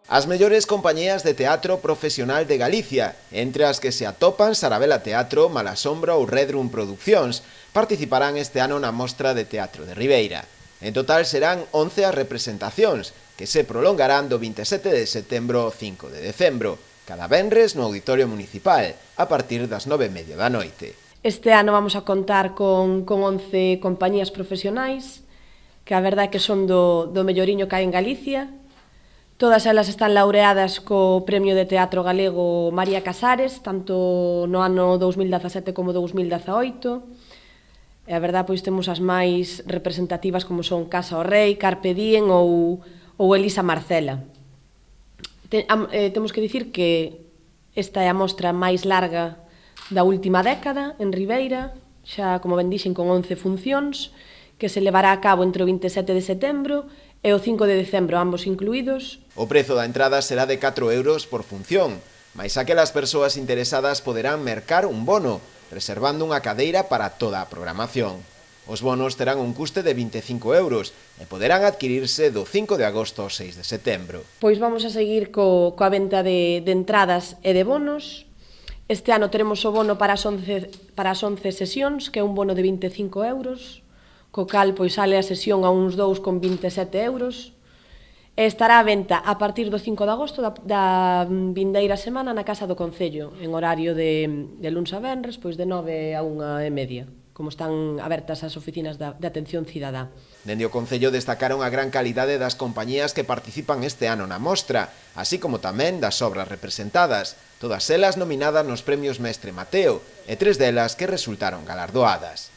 As mellores compañías de teatro profesional de Galicia, entre as que se atopan Sarabela Teatro, Malasombra ou Redrum Produccións, participarán este ano na Mostra de Teatro de Ribeira. En total serán 11 as representacións, que se prolongarán do 27 de setembro ao 5 de decembro, cada venres no Auditorio Municipal, a partir das 9:30 da noite. Este ano vamos a contar con 11 compañías profesionais, que a verdade é que son do melloriño que hai en Galicia. Todas elas están laureadas co Premio de Teatro Galego María Casares, tanto no ano 2017 como 2018. E a verdade, pois temos as máis representativas como son Casa o Rei, Carpe Diem ou Elisa Marcela. Temos que dicir que esta é a mostra máis larga da última década en Ribeira, xa, como ben dixen, con 11 funcións, que se levará a cabo entre o 27 de setembro e o 5 de decembro, ambos incluídos. O prezo da entrada será de 4 euros por función, mais aquelas persoas interesadas poderán mercar un bono, reservando unha cadeira para toda a programación. Os bonos terán un custe de 25 euros e poderán adquirirse do 5 de agosto ao 6 de setembro. Pois vamos a seguir coa venta de entradas e de bonos. Este ano teremos o bono para as 11 sesións, que é un bono de 25 euros, co cal pois sale a sesión a uns 2,27 euros, e estará á venta a partir do 5 de agosto da vindeira semana na Casa do Concello, en horario de luns a venres, pois de 9 a 1:30, como están abertas as oficinas de atención cidadá. Dende o Concello destacaron a gran calidade das compañías que participan este ano na mostra, así como tamén das obras representadas, todas elas nominadas nos premios Mestre Mateo, e 3 delas que resultaron galardoadas.